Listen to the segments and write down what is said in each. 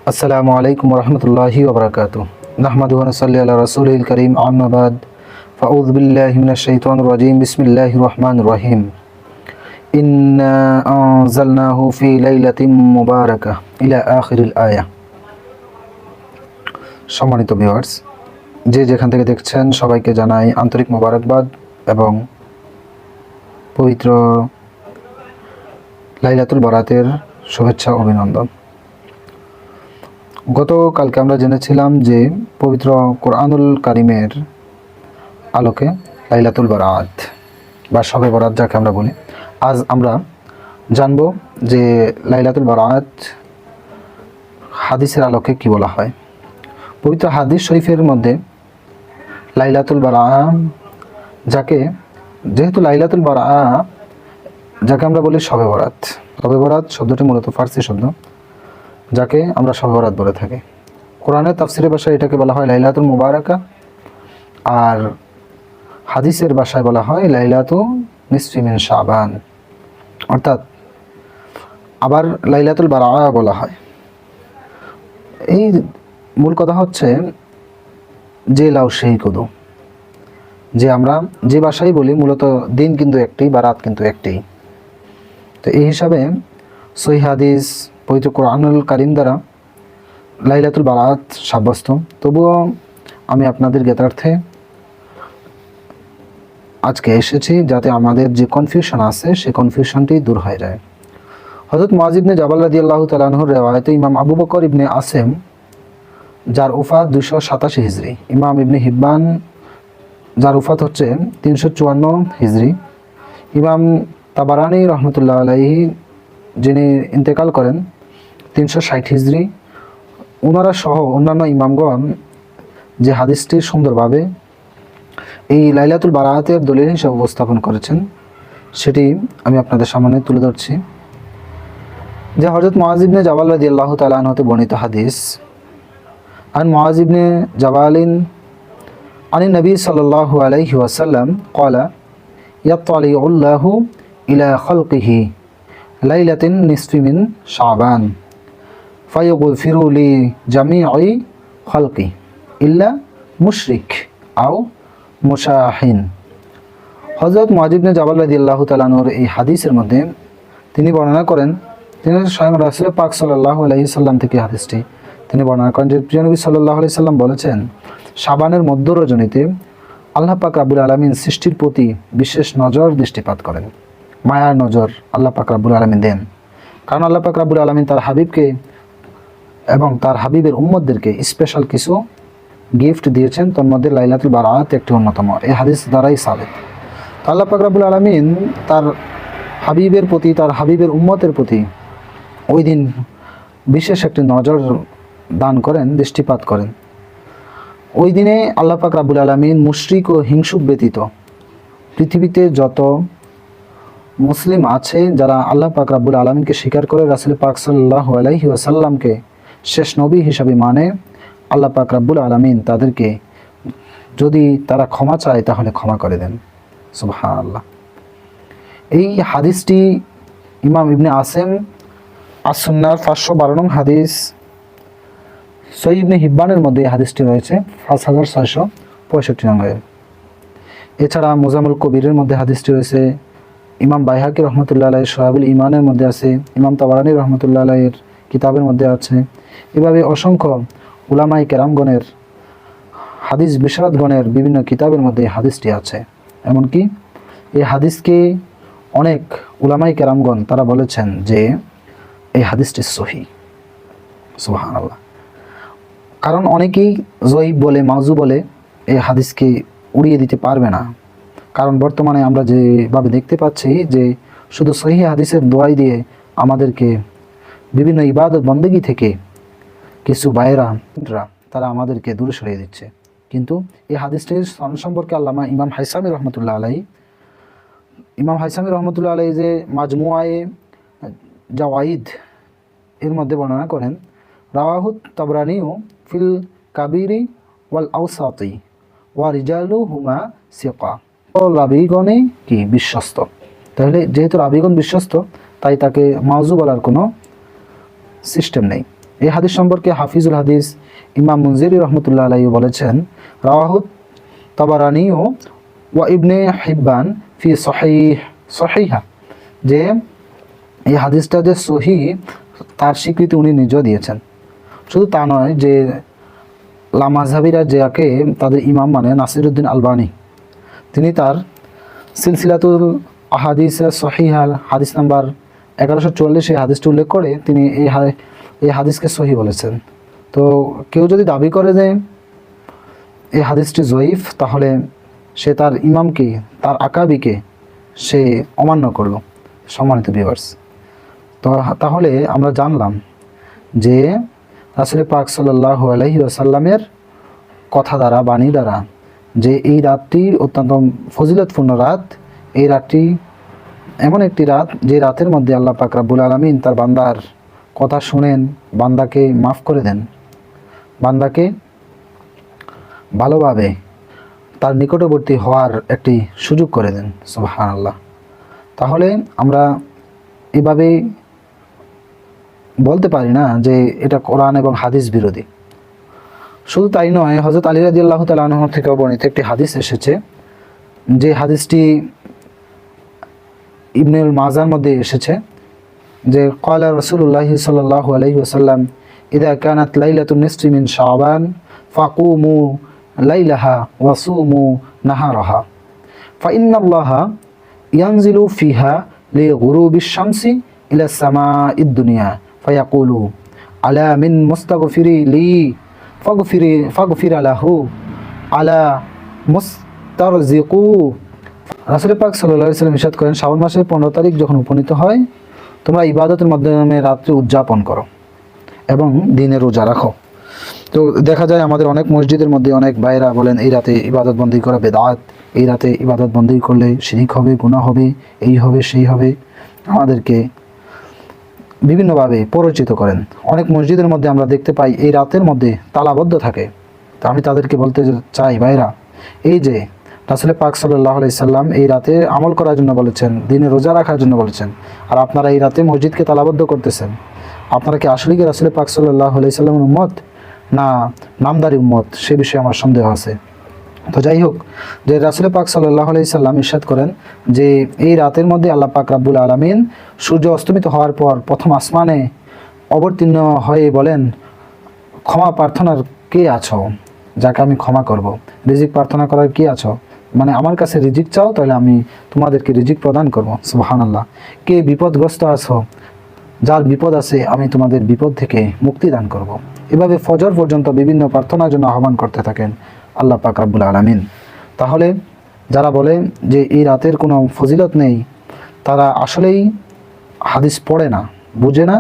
আসসালামু আলাইকুম রহমতুল্লাহি ওবরাকাতুহু নাহমাদুহু ওয়া নুসাল্লি আলা রাসূলিল কারীম আম্মা বাদ ফাউযু বিল্লাহি মিনাশ শাইতানির রাজীম বিসমিল্লাহির রহমানির রহিম ইন্না আনজালনাহু ফি লাইলাতিন মুবারাকাহ ইলা আখিরিল আয়াহ। সম্মানিত ভিউয়ার্স, যে যেখান থেকে দেখছেন সবাইকে জানাই আন্তরিক মোবারকবাদ এবং পবিত্র লাইলাতুল বারাতের শুভেচ্ছা অভিনন্দন। গতকালকে আমরা জেনেছিলাম যে পবিত্র কোরআনুল কারিমের আলোকে লাইলাতুল বারাত বা শবে বরাত যাকে আমরা বলি, আজ আমরা জানব যে লাইলাতুল বারাত হাদিসের আলোকে কি বলা হয়। পবিত্র হাদিস শরীফের মধ্যে লাইলাতুল বারাত যেহেতু লাইলাতুল বারাত যাকে আমরা বলি শবে বরাত, শবে বরাত শব্দটি মূলত ফার্সি শব্দ যাকে আমরা শবে বরাত বলে থাকি। কোরআনের তাফসিরের ভাষায় এটাকে বলা হয় লাইলাতুল মুবারাকা, আর হাদিসের ভাষায় বলা হয় লাইলাতু নিসফি মিন শাবান, অর্থাৎ আবার লাইলাতুল বারাআ বলা হয়। এই মূল কথা হচ্ছে যে লাউ সেই কদু, যে আমরা যে ভাষায় বলি মূলত দিন কিন্তু একটি বা রাত কিন্তু একটি। তো এই হিসাবে সহিহ হাদিস পবিত্র কোরআনুল কারীম দ্বারা লাইলাতুল বারাত সাব্যস্ত। তবুও আমি আপনাদের জ্ঞাতার্থে আজকে এসেছি যাতে আমাদের যে কনফিউশন আছে সেই কনফিউশনটি দূর হয়ে যায়। হযরত মুআয ইবনে জাবাল রাদিয়াল্লাহু তাআলা আনহুর রিওয়ায়াতে ইমাম আবু বকর ইবনে আসেম যার ওফাত 287 হিজরি, ইমাম ইবনে হিব্বান যার ওফাত হচ্ছে 354 হিজরি, ইমাম তাবারানী রহমতুল্লাহ আলাইহি যিনি ইন্তেকাল করেন 360 হিজরি, ওনারা সহ অন্যান্য ইমামগণ যে হাদিসটি সুন্দরভাবে এই লাইলাতুল বারাতের দলিল হিসেবে উপস্থাপন করেছেন সেটি আমি আপনাদের সামনে তুলে ধরছি। যে হযরত মুআয ইবনে জাবাল রাদিয়াল্লাহু তাআলা আনহু হতে বর্ণিত হাদিস, আন মুআয ইবনে জাবালিন আন নবী সাল্লাল্লাহু আলাইহি ওয়াসাল্লাম ক্বালা ইয়াত্তালিউল্লাহু ইলা খালকিহি লাইলাতিন নিসফি মিন শাবান ফায়াগফিরু লি জামিই খালকি ইল্লা মুশরিক আও মুশাহিন। হযরত মুআয ইবনে জাবাল রাদিয়াল্লাহু তাআলা আনহুর এই হাদিসের মধ্যে তিনি বর্ণনা করেন, তিনি স্বয়ং রাসূল পাক সাল্লাল্লাহু আলাইহি সাল্লাম থেকে হাদিসটি তিনি বর্ণনা করেন যে প্রিয় নবী সাল্লাল্লাহু আলাইহি সাল্লাম বলেছেন, শাবানের মধ্য রজনীতে আল্লাহ পাক রাব্বুল আলামিন সৃষ্টির প্রতি বিশেষ নজর দৃষ্টিপাত করেন, মায়ার নজর আল্লাহ পাক রাব্বুল আলামিন দেন। কারণ আল্লাহ পাক রাব্বুল আলামিন তার হাবিবকে এবং তার হাবিবের উম্মতদেরকে স্পেশাল কিছু গিফট দিয়েছেন, তার মধ্যে লাইলাতুল বারাত একটি অন্যতম। এই হাদিস দ্বারাই সাবিত। আল্লাহ পাক রাব্বুল আলামিন তার হাবিবের প্রতি, তার হাবিবের উম্মতের প্রতি ওই দিন বিশেষ একটি নজর দান করেন, দৃষ্টিপাত করেন। ওই দিনে আল্লাহ পাক রাব্বুল আলামিন মুশরিক ও হিংসুক ব্যতীত পৃথিবীতে যত মুসলিম আছে যারা আল্লাহ পাক রাব্বুল আলামিনকে স্বীকার করে রাসূল পাক সাল্লাল্লাহু আলাইহি ওয়াসাল্লামকে শেষ নবী হিসাবে মানে, আল্লাহ পাক রাব্বুল আলামিন তাদেরকে যদি তারা ক্ষমা চায় তাহলে ক্ষমা করে দেন। সুবহানাল্লাহ। এই হাদিসটি ইমাম ইবনে আসেম আস-সুন্নাহর 512 নং হাদিস, সহিহ ইবনে হিব্বানের মধ্যে এই হাদিসটি রয়েছে 5665 নম্বরে। এছাড়া মুজামুল কবিরের মধ্যে হাদিসটি রয়েছে, ইমাম বাইহাকি রহমতুল্লাহ আলাইহির শোয়াবুল ঈমানের মধ্যে আছে, ইমাম তাবারানী রহমতুল্লাহ আলাইহির কিতাবের মধ্যে আছে। এভাবে অসংখ্য উলামায়ে কেরামগণের, হাদিস বিশারদগণের বিভিন্ন কিতাবের মধ্যে এই হাদিসটি আছে। এমনকি এই হাদিসকে অনেক উলামায়ে কেরামগণ তারা বলেছেন যে এই হাদিসটি সহিহ। সুবহানাল্লাহ। কারণ অনেকেই জয়ীফ বলে, মাউজু বলে এই হাদিসকে উড়িয়ে দিতে পারবে না। কারণ বর্তমানে আমরা যেভাবে দেখতে পাচ্ছি যে শুধু সহিহ হাদিসের দোয়াই দিয়ে আমাদেরকে বিভিন্ন ইবাদত বন্দেগী থেকে কিছু বাইরা তারা আমাদেরকে দূরে সরিয়ে দিচ্ছে। কিন্তু এই হাদিসটির সম্পর্কে আল্লামা ইমাম হাইসামি রহমতুল্লাহ আলাইহি যে মাজমুআয়ে জাওয়াইদ এর মধ্যে বর্ণনা করেন, রাওয়াহুত তাবরানীউ ফিল কাবিরি ওয়াল আওসাতি ওয়া রিজালুহুমা সিকা। রাবীগণে কি বিশ্বস্ত, তাহলে যেহেতু রাবীগণ বিশ্বস্ত তাই তাকে মাউজু বলার কোনো সিস্টেম নেই। এই হাদিস সম্পর্কে হাফিজুল হাদিস ইমাম মুনজিরি রহমতুল্লাহ আলাইহি বলেছেন, রাওয়াহু তাবারানি ওয়া ইবনে হিব্বান ফি সহিহা, যে এই হাদিসটা যে সহি তার স্বীকৃতি উনি নিজেও দিয়েছেন। শুধু তা নয়, যে লামাজহাবিরা যাকে তাদের ইমাম মানে নাসিরউদ্দিন আলবানী, তিনি তার সিলসিলাতুল আহাদিস সহিহা হাদিস নাম্বার 1144 এই হাদিসটি উল্লেখ করে তিনি এই হাদিসকে সহি বলেছেন। তো কেউ যদি দাবি করে যে এই হাদিসটি জয়ীফ, তাহলে সে তার ইমামকে, তার আকাবিকে সে অমান্য করলো। সম্মানিত ভিউয়ার্স, তো তাহলে আমরা জানলাম যে রাসূল পাক সাল্লাল্লাহু আলাইহি ওয়াসাল্লামের কথা দ্বারা, বাণী দ্বারা, যে এই রাতটি অত্যন্ত ফজিলতপূর্ণ রাত। এই রাতটি এমন একটি রাত যে রাতের মধ্যে আল্লাহ পাক রব্বুল আলামিন তার বান্দার কথা শুনেন, বান্দাকে মাফ করে দেন, বান্দাকে ভালোভাবে তার নিকটবর্তী হওয়ার একটি সুযোগ করে দেন। সুবহানাল্লাহ। তাহলে আমরা এভাবেই বলতে পারি না যে এটা কোরআন এবং হাদিস বিরোধী। শুধু তাই নয়, হযরত আলী রাদিয়াল্লাহু তাআলা আনহু থেকে বর্ণিত একটি হাদিস এসেছে, যে হাদিসটি ইবনুল মাজার মধ্যে এসেছে, যে ক্বালা রাসূলুল্লাহি সাল্লাল্লাহু আলাইহি ওয়াসাল্লাম ইযা কানাত লাইলাতুন নিসফি মিন শাবান ফাকুমু লাইলাহা ওয়া সুমু নাহারাহা ফাইন্নাল্লাহা ইয়ানজিলু ফিহা লিগুরুবিশ শামসি ইলা সামাঈদ দুনিয়া ফায়াকুলু আলা মিন মুস্তাগফিরি লি ফাগফির লাহু আলা মুস্তারজিকু। রাসূল পাক সাল্লাল্লাহু আলাইহি ওয়াসাল্লাম ইরশাদ করেন, শাওয়াল মাসের 15 তারিখ যখন উপনীত হয়, তোমরা ইবাদতের মাধ্যমে রাত্রি উদযাপন করো এবং দিনে রোজা রাখো। তো দেখা যায় আমাদের অনেক মসজিদের মধ্যে অনেক ভাইরা বলেন এই রাতে ইবাদত বন্দি করা বেদাত, এই রাতে ইবাদত বন্দি করলে শিরক হবে, গুনাহ হবে, এই হবে সেই হবে, আমাদেরকে বিভিন্নভাবে পরিচিত করেন। অনেক মসজিদের মধ্যে আমরা দেখতে পাই এই রাতের মধ্যে তালাবদ্ধ থাকে। তো আমি তাদেরকে বলতে চাই, ভাইরা, এই যে রাসূল পাক সাল্লাল্লাহু আলাইহি সাল্লাম এই রাতে আমল করার জন্য বলেছেন, দিনে রোজা রাখার জন্য বলেছেন, আর আপনারা এই রাতে মসজিদকে তালাবদ্ধ করতেছেন। আপনারা কি আসলে কি রাসূল পাক সাল্লাল্লাহু আলাইহি সাল্লামের উম্মত না নামদারি উম্মত? সে বিষয়ে আমার সন্দেহ আছে। তো যাই হোক, যে রাসূল পাক সাল্লাল্লাহু আলাইহি সাল্লাম ইরশাদ করেন যে এই রাতের মধ্যে আল্লাহ পাক রব্বুল আলামিন সূর্য অস্তমিত হওয়ার পর প্রথম আসমানে অবতীর্ণ হয়ে বলেন, ক্ষমা প্রার্থনার কে আছো, যাকে আমি ক্ষমা করব? রিজিক প্রার্থনা করার কে আছো, মানে আমার কাছে রিজিক চাও, তাহলে আমি তোমাদেরকে রিজিক প্রদান করব। সুবহানাল্লাহ। কে বিপদগ্রস্ত আছো, যার বিপদ আছে আমি তোমাদের বিপদ থেকে মুক্তি দান করব। এভাবে ফজর পর্যন্ত বিভিন্ন প্রার্থনার জন্য আহ্বান করতে থাকেন আল্লাহ পাক রব্বুল আলামিন। তাহলে যারা বলে যে এই রাতের কোনো ফজিলত নেই, তারা আসলেই হাদিস পড়ে না, বুঝে না।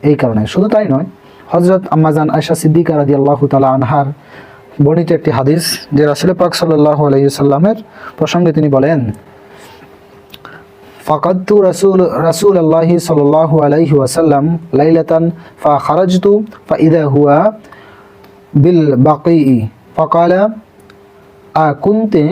এই কারণে শুধু তাই নয়, হযরত আম্মাজান আয়েশা সিদ্দিকা রাদিয়াল্লাহু তাআলা আনহার বর্ণিত একটি হাদিস, যে রাসূল পাক সাল্লাল্লাহু আলাইহি সাল্লামের প্রসঙ্গে তিনি বলেন, ফাকাদতু রাসূলুল্লাহি সাল্লাল্লাহু আলাইহি ওয়াসাল্লাম লাইলাতান ফাখারাজতু ফাইদা হুয়া বিল বাকী ফাকালা আকুনতে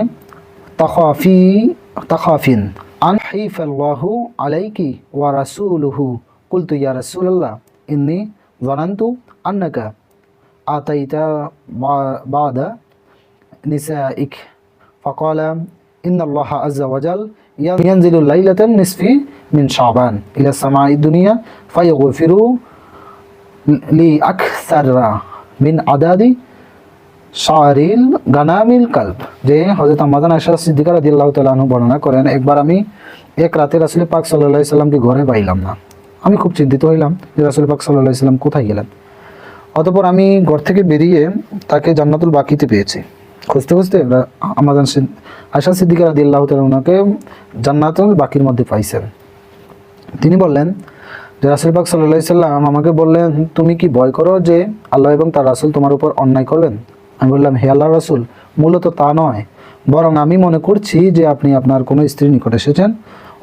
তাখাফিন আন হাইফাল্লাহু আলাইকি ওয়া রাসূলুহু কুলতু ইয়া রাসূলুল্লাহ ইন্নী যানানতু আন্নাকা আতাইতা বাদা নিসাইক ফাকালা ইন্নাল্লাহা আযজা ওয়া জাল ইয়ানজিলু লাইলাতান নিসফি মিন শাবান ইলা সামাঈদ দুনিয়া ফায়াগফিরু লি আকসারা মিন আদাদি শারিল গানামিল কালব। যে হযরত আম্মাজান আয়েশা সিদ্দিকা রাদিয়াল্লাহু তাআলা আনহা বর্ণনা করেন, একবার আমি এক রাতে রাসূল পাক সাল্লাল্লাহু আলাইহি সাল্লামকে ঘরে পাইলাম না। আমি খুব চিন্তিত হইলাম যে রাসূল পাক সাল্লাল্লাহু আলাইহি সাল্লাম কোথায় গেলেন। অতঃপর আমি ঘর থেকে বেরিয়ে তাকে জান্নাতুল বাকিতে পেয়েছি। খুঁজতে খুঁজতে আম্মাজান আয়েশা সিদ্দিকা রাদিয়াল্লাহু তাআলা ওনাকে জান্নাতুল বাকির মধ্যে পাইছেন। তিনি বললেন যে রাসূল পাক সাল্লাল্লাহু আলাইহি সাল্লাম আমাকে বললেন, তুমি কি ভয় করো যে আল্লাহ এবং তার রাসূল তোমার উপর অন্যায় করবেন? আমি বললাম, হে আল্লাহর রাসূল, মূলত তা নয়, বরং আমি মনে করছি যে আপনি আপনার কোনো স্ত্রীর নিকট এসেছেন।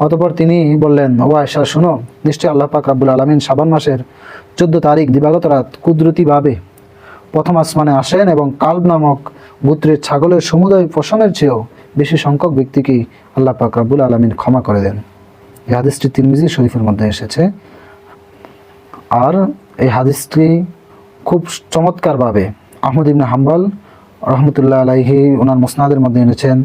অতঃপর তিনি বললেন, ও আয়েশা, শোনো, নিশ্চয়ই আল্লাহ পাক রব্বুল আলামিন শাবান মাসের 14 তারিখ দিবাগত রাত কুদরতিভাবে প্রথম আসমানে আসেন এবং কালব নামক গোত্রের ছাগলের সমুদয় পশমের চেয়েও বেশি সংখ্যক ব্যক্তিকে আল্লাহ পাক রব্বুল আলামিন ক্ষমা করে দেন। এই হাদিসটি তিরমিজি শরীফের মধ্যে এসেছে। আর এই হাদিসটি খুব চমৎকারভাবে আহমদ ইবনে হাম্বল রহমতুল্লাহ আলাইহি ওনার মুসনাদের মধ্যে এনেছেন।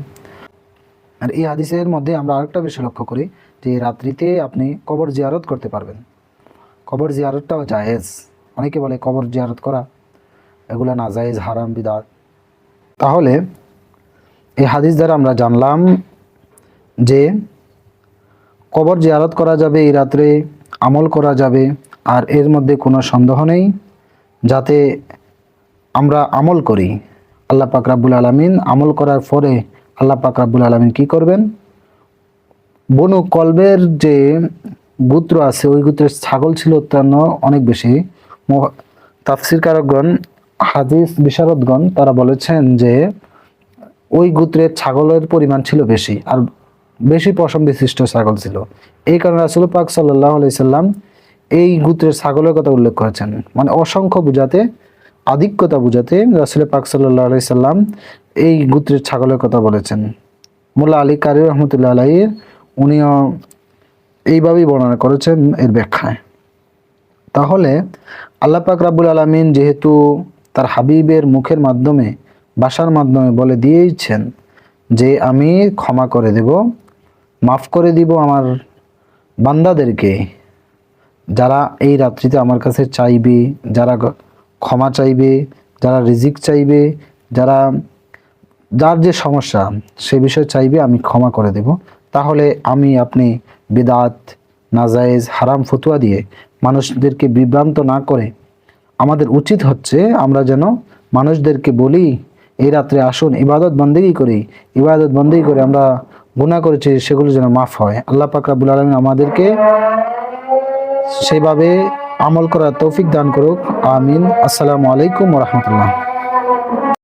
আর এই হাদিসের মধ্যে আমরা আরেকটা বিষয় লক্ষ্য করি যে রাত্রিতে আপনি কবর জিয়ারত করতে পারবেন। কবর জিয়ারতটাও জায়েজ। অনেকে বলে কবর জিয়ারত করা এগুলো না জায়েজ, হারাম, বিদআত। তাহলে এই হাদিস দ্বারা আমরা জানলাম যে কবর জিয়ারত করা যাবে, এই রাত্রে আমল করা যাবে, আর এর মধ্যে কোনো সন্দেহ নেই যাতে আমরা আমল করি। আল্লাহ পাক রাব্বুল আলামিন আমল করার পরে আল্লাহ পাক রাব্বুল আলামিন কি করবেন? বনু কলবের যে গোত্র আছে ওই গোত্রের ছাগল ছিল অত্যন্ত অনেক বেশি। তাফসীরকারগণ, হাদিস বিশারদগণ তারা বলেছেন যে ওই গোত্রের ছাগলের পরিমাণ ছিল বেশি, আর বেশি পশম বিশিষ্ট ছাগল ছিল। এই কারণে রাসূল পাক সাল্লাল্লাহু আলাইহি সাল্লাম এই গোত্রের ছাগলের কথা উল্লেখ করেছেন, মানে অসংখ্য বুঝাতে, আধিক্যতা বুঝাতে রাসূল পাক সাল্লাল্লাহু আলাইহি সাল্লাম এই গোত্রের ছাগলের কথা বলেছেন। মোল্লা আলী কারি রহমতুল্লাহ আলাইহি উনিও এইভাবেই বর্ণনা করেছেন এর ব্যাখ্যায়। তাহলে আল্লাহ পাক রাব্বুল আলামিন যেহেতু তার হাবিবের মুখের মাধ্যমে, ভাষার মাধ্যমে বলে দিয়েছেন যে আমি ক্ষমা করে দেব, মাফ করে দিব আমার বান্দাদেরকে, যারা এই রাত্রিতে আমার কাছে চাইবে, যারা ক্ষমা চাইবে, যারা রিজিক চাইবে, যার যে সমস্যা সে বিষয়ে চাইবে, আমি ক্ষমা করে দেব। তাহলে আমি আপনি বিদআত, নাজায়েজ, হারাম ফতোয়া দিয়ে মানুষদেরকে বিভ্রান্ত না করে আমাদের উচিত হচ্ছে আমরা যেন মানুষদেরকে বলি এই রাত্রে আসুন ইবাদত বন্দেগী করি, ইবাদত বন্দেগী করে আমরা গুনাহ করেছি সেগুলো যেন মাফ হয়। আল্লাহ পাক রাব্বুল আলামিন আমাদেরকে সেইভাবে আমল করার তৌফিক দান করুক। আমিন। আসসালামু আলাইকুম ওয়া রাহমাতুল্লাহ।